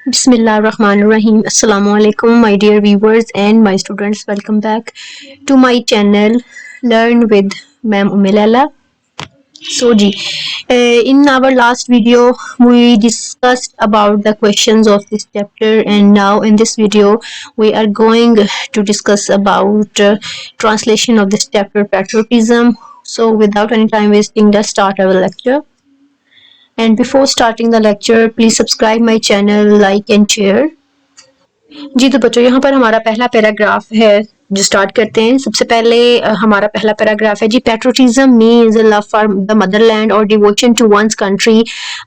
Bismillah ar-Rahman ar-Rahim. Assalamu alaikum, my dear viewers and my students. Welcome back to my channel Learn with Ma'am Umilala. So, in our last video, we discussed about the questions of this chapter, and now in this video, we are going to discuss about translation of this chapter, patriotism. So, without any time wasting, let's start our lecture. And before starting the lecture, please subscribe my channel, like and share. جی تو بچوں یہاں پر ہمارا پہلا paragraph ہے جو start کرتے ہیں. سب سے پہلے ہمارا پہلا پیراگراف ہے جی patriotism means a love for the motherland or devotion to one's country.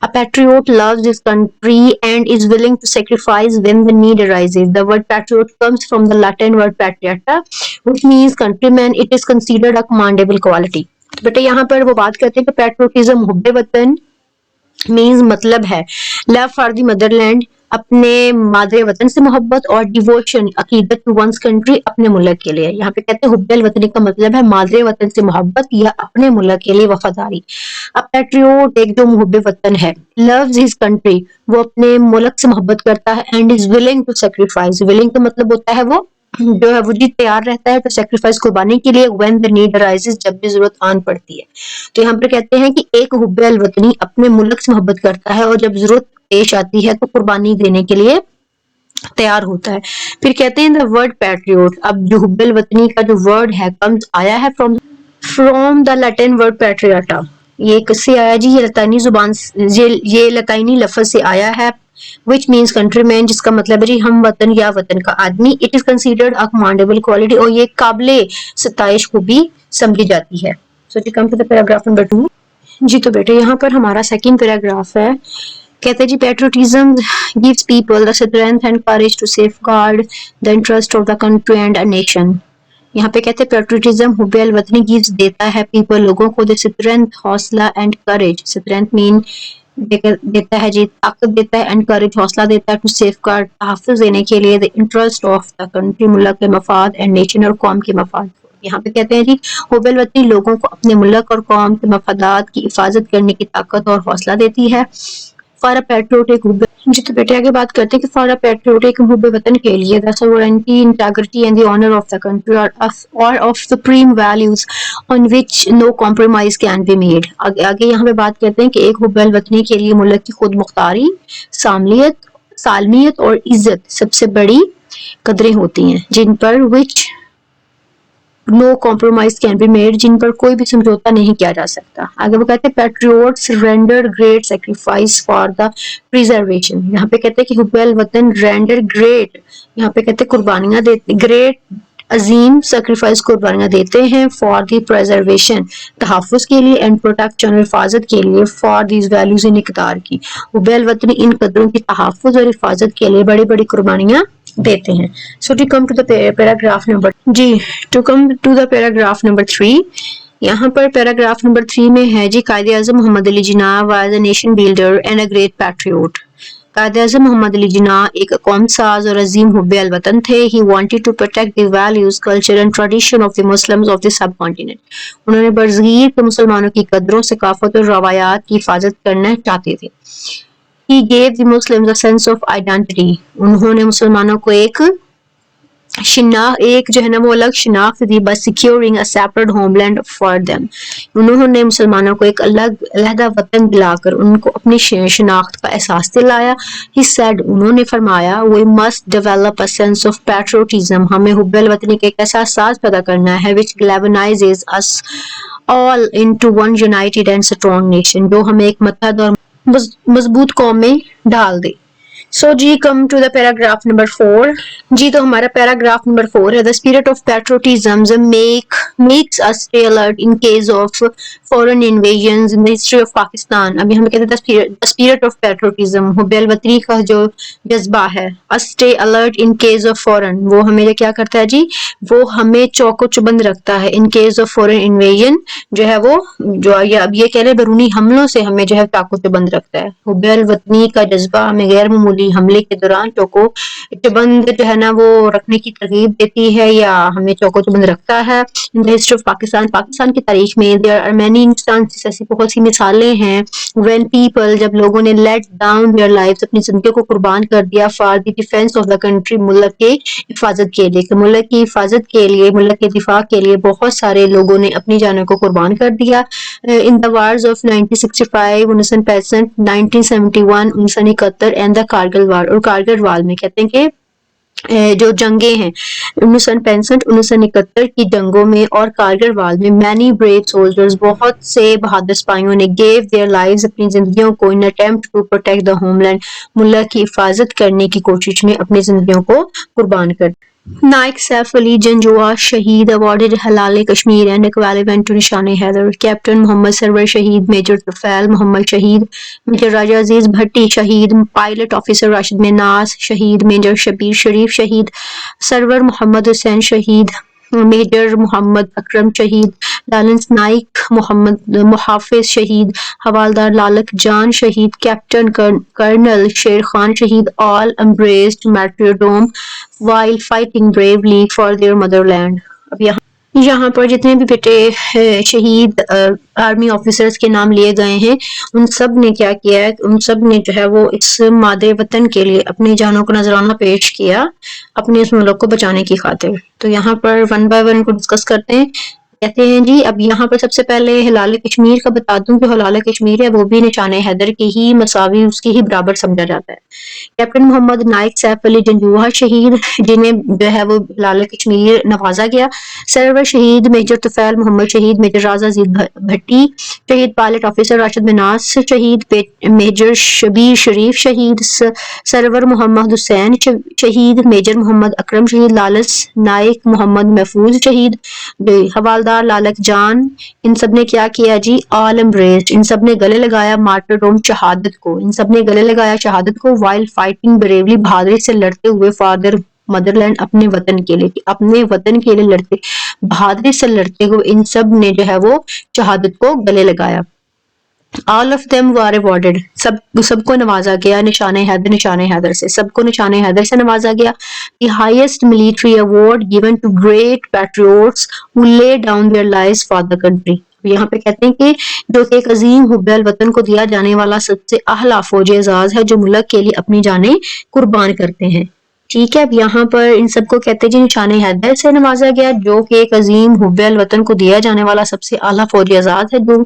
A patriot loves his country and is willing to sacrifice when the need arises. The word patriot comes from the Latin word patriota which means countryman. It is considered a commendable quality. بیٹا یہاں پر وہ بات کرتے ہیں کہ patriotism محب وطن means مطلب ہے love for the motherland اپنے مادر وطن سے محبت اور ڈیووشن عقیدت ٹو ونس کنٹری اپنے ملک کے لیے. یہاں پہ کہتے ہیں حب الوطنی کا مطلب ہے مادر وطن سے محبت یا اپنے ملک کے لیے وفاداری. اب پیٹریوٹ ایک جو محب وطن ہے loves his country وہ اپنے ملک سے محبت کرتا ہے and is willing to sacrifice. willing کا مطلب ہوتا ہے وہ جو ہے وہ جی تیار رہتا ہے تو سیکریفائس قربانی کے لیے when the need arises جب بھی ضرورت آن پڑتی ہے. تو یہاں پر کہتے ہیں کہ ایک حب الوطنی اپنے ملک سے محبت کرتا ہے اور جب ضرورت پیش آتی ہے تو قربانی دینے کے لیے تیار ہوتا ہے. پھر کہتے ہیں the word patriot. اب جو حب الوطنی کا جو ورڈ ہے comes آیا ہے from the Latin word patriota. یہ کس سے آیا جی یہ لطینی زبان یہ لطینی لفظ سے آیا ہے which means countryman جس کا مطلب ہے جی ہم وطن یا وطن کا آدمی. It is considered a commendable quality اور یہ قابل ستائش کو بھی سمجھی جاتی ہے. So G come to the paragraph number 2. جی تو بیٹے یہاں پر ہمارا سیکنڈ پیراگراف ہے. کہتے ہیں جی patriotism gives people the strength and courage to safeguard the interest of the country and a nation. یہاں پہ کہتے ہیں پیٹریوٹزم حب الوطنی gives دیتا ہے people لوگوں کو the strength حوصلہ and courage. strength mean دیتا ہے جی طاقت دیتا ہے and courage حوصلہ دیتا ہے to safeguard تحفظ دینے کے لیے the interest of the country ملک کے مفاد and nation اور قوم کے مفاد. یہاں پہ کہتے ہیں جی حب الوطنی لوگوں کو اپنے ملک اور قوم کے مفادات کی حفاظت کرنے کی طاقت اور حوصلہ دیتی ہے. فار پیٹریوٹک جی تو بیٹے آگے بات کرتے ہیں کہ فار پیٹریوٹک حب وطن کے لیے the sovereignty, integrity and the honor of the country are of supreme values on which no compromise can be made. آگے یہاں پہ بات کرتے ہیں کہ ایک حب الوطنی کے لیے ملک کی خود مختاری سالمیت اور عزت سب سے بڑی قدریں ہوتی ہیں جن پر which no compromise can be made جن پر کوئی بھی سمجھوتا نہیں کیا جا سکتا. آگے وہ کہتے ہیں patriots render great sacrifice for the preservation. یہاں پہ کہتے ہیں کہ حب الوطن render great یہاں پہ کہتے ہیں قربانیاں دیتے great عظیم sacrifice قربانیاں دیتے ہیں for the preservation تحفظ کے لیے and protection اور حفاظت کے لیے for these values ان اقدار کی. حب الوطنی ان قدروں کی تحفظ اور حفاظت کے لیے بڑی بڑی قربانیاں دیتے ہیں. So to come to the paragraph number G to come to the paragraph number 3 یہاں پر پیراگراف نمبر 3 میں ہے جی قائد اعظم محمد Ali Jinnah was a nation builder and a great patriot. Quaid Azam محمد علی جناح ایک قوم ساز اور عظیم حب الوطن تھے. He wanted to protect the values, culture and tradition of the Muslims of the subcontinent. انہوں نے برصغیر کے مسلمانوں کی قدروں ثقافت اور روایات کی حفاظت کرنا چاہتے تھے. He gave the Muslims a sense of identity. انہوں نے مسلمانوں کو ایک جو ہے نا وہ الگ شناخت دی by securing a separate homeland for them. انہوں نے مسلمانوں کو ایک علیحدہ وطن دلا کر ان کو اپنی شناخت کا احساس دلایا. He said انہوں نے فرمایا we must develop a sense of patriotism. ہمیں حب الوطنی کے ایک ایسا احساس پیدا کرنا ہے which galvanizes us all into one united and strong nation. جو ہمیں ایک متحد اور مضبوط قوم میں ڈال دے. So G come to the paragraph number 4 جی تو ہمارا paragraph number 4 ہے the spirit of patriotism makes us stay alert in case of foreign invasions in the history of Pakistan. ابھی ہمیں کہتے ہیں the spirit of patriotism حب الوطنی کا جو جذبہ ہے us stay alert in case of foreign وہ ہمیں کیا کرتا ہے جی وہ ہمیں چوک و چبند رکھتا ہے in case of foreign invasion جو ہے وہ جو اب یہ کہہ لیں بیرونی حملوں سے ہمیں جو ہے چوک و چبند رکھتا ہے. حب الوطنی کا جذبہ ہمیں غیر معمولی جی حملے کے دوران چوکو چبند جو ہے نا وہ رکھنے کی ترغیب دیتی ہے یا ہمیں چوکو چبند رکھتا ہے. ان دا ہسٹری آف پاکستان کی تاریخ میں there are many instances ایسی بہت سی مثالیں ہیں when people جب لوگوں نے let down their lives اپنی زندگی کو قربان کر دیا for the defense of the country ملک کے حفاظت کے لیے. کہ ملک کی حفاظت کے لیے ملک کے دفاع کے لیے بہت سارے لوگوں نے اپنی جانوں کو قربان کر دیا. in the wars of 1965 1965 1971 1971 and the Kargil وار اور کارگل وار میں کہتے ہیں کہ جو جنگیں ہیں 1965 1971 کی جنگوں میں اور کارگل وار میں many brave soldiers بہت سے بہادر سپاہیوں نے gave their lives اپنی زندگیوں کو in attempt to protect the homeland ملک کی حفاظت کرنے کی کوشش میں اپنی زندگیوں کو قربان کر. نائک سیف علی جنجوعہ شہید awarded Hilal Kashmir and equivalent to نشان حیدر. کیپٹن محمد سرور شہید. میجر طفیل محمد شہید. میجر راجہ عزیز بھٹی شہید. پائلٹ آفیسر راشد مناس شہید. میجر شبیر شریف شہید. سرور محمد حسین شہید. میجر محمد اکرم شہید. لالنس نائک محمد محافظ شہید. حوالدار لالک جان شہید. کیپٹن کرنل شیر خان شہید. all embraced martyrdom while fighting bravely for their motherland. اب یہاں پر جتنے بھی بیٹے شہید آرمی آفیسرز کے نام لیے گئے ہیں ان سب نے کیا کیا ہے ان سب نے جو ہے وہ اس مادر وطن کے لیے اپنی جانوں کو نذرانہ پیش کیا اپنے اس ملک کو بچانے کی خاطر. تو یہاں پر ون بائی ون کو ڈسکس کرتے ہیں. کہتے ہیں جی اب یہاں پر سب سے پہلے ہلال کشمیر کا بتا دوں کہ ہلال کشمیر ہے وہ بھی نشان حیدر کے ہی مساوی اس کے ہی برابر سمجھا جاتا ہے. کیپٹن محمد نائک سیف علی جنجوعہ شہید جنہیں جو ہے وہ ہلال کشمیر نوازا گیا. سرور شہید. میجر طفیل محمد شہید. میجر راجہ عزیز بھٹی شہید. پائلٹ آفیسر راشد مناس شہید. میجر شبیر شریف شہید. سرور محمد حسین شہید. میجر محمد اکرم شہید. لالس نائک محمد محفوظ شہید. حوالدار لالک جان ان سب نے کیا کیا جی all embraced ان سب نے گلے لگایا martyrdom شہادت کو. ان سب نے گلے لگایا شہادت کو while fighting bravely بہادری سے لڑتے ہوئے father motherland اپنے وطن کے لیے اپنے وطن کے لیے لڑتے بہادری سے لڑتے ہوئے ان سب نے جو ہے وہ شہادت کو گلے لگایا. all of them were awarded سب کو نوازا گیا نشان حیدر سے سب کو نشان حیدر سے نوازا گیا. the highest military award given to great patriots who lay down their lives for the country. یہاں پہ کہتے ہیں کہ جو کہ ایک عظیم حب الوطن کو دیا جانے والا سب سے اعلیٰ فوج اعزاز ہے جو ملک کے لیے اپنی جانیں قربان کرتے ہیں. ٹھیک ہے اب یہاں پر ان سب کو کہتے ہیں جی نشان حیدر سے نوازا گیا جو کہ ایک عظیم حب الوطن کو دیا جانے والا سب سے اعلیٰ فوج اعزاز ہے جو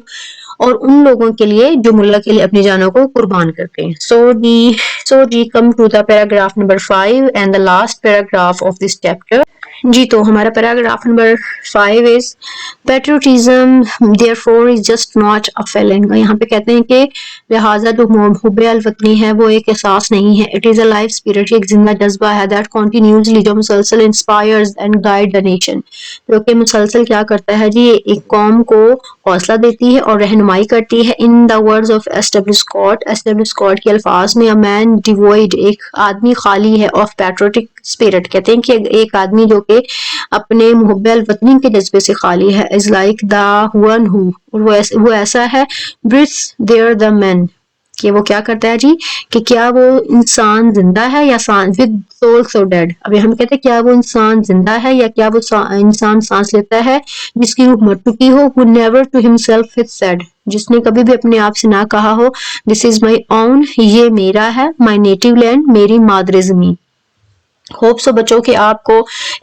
اور ان لوگوں کے لیے جو ملک کے لیے اپنی جانوں کو قربان کرتے ہیں. So G come to the paragraph number 5 and the last paragraph of this chapter. جی تو ہمارا paragraph number 5 is patriotism therefore is just not a feeling. یہاں پہ کہتے ہیں کہ لہٰذا جو حب الوطنی ہے وہ ایک احساس نہیں ہے. it is a life spirit ایک زندہ جذبہ ہے that continuously جو مسلسل inspires and guide the nation جو کہ مسلسل کیا کرتا ہے جی ایک قوم کو حوصلہ دیتی ہے اور رہنمائی کرتی ہے. in the words of S.W. Scott کے الفاظ میں a man devoid ایک آدمی خالی ہے of patriotic spirit کہتے ہیں کہ ایک آدمی جو کہ اپنے محب الوطنی کے جذبے سے خالی ہے is like the one who وہ ایسا ہے breathes there the man کہ وہ کیا کرتا ہے جی کہ کیا وہ انسان زندہ ہے یا with soul so dead. ابھی ہم کہتے ہیں کیا وہ انسان زندہ ہے یا کیا وہ انسان سانس لیتا ہے جس کی روح مر چکی ہو. who never to himself has said جس نے کبھی بھی اپنے آپ سے نہ کہا ہو this is my own یہ میرا ہے my native land میری مادر زمین. ہوپ سو بچوں کہ آپ کو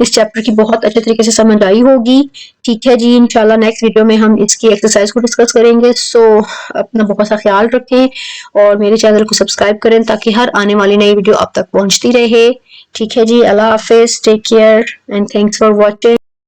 اس چیپٹر کی بہت اچھے طریقے سے سمجھ آئی ہوگی. ٹھیک ہے جی انشاءاللہ نیکسٹ ویڈیو میں ہم اس کی ایکسرسائز کو ڈسکس کریں گے. سو اپنا بہت سا خیال رکھیں اور میرے چینل کو سبسکرائب کریں تاکہ ہر آنے والی نئی ویڈیو آپ تک پہنچتی رہے. ٹھیک ہے جی اللہ حافظ. Take care and thanks for watching.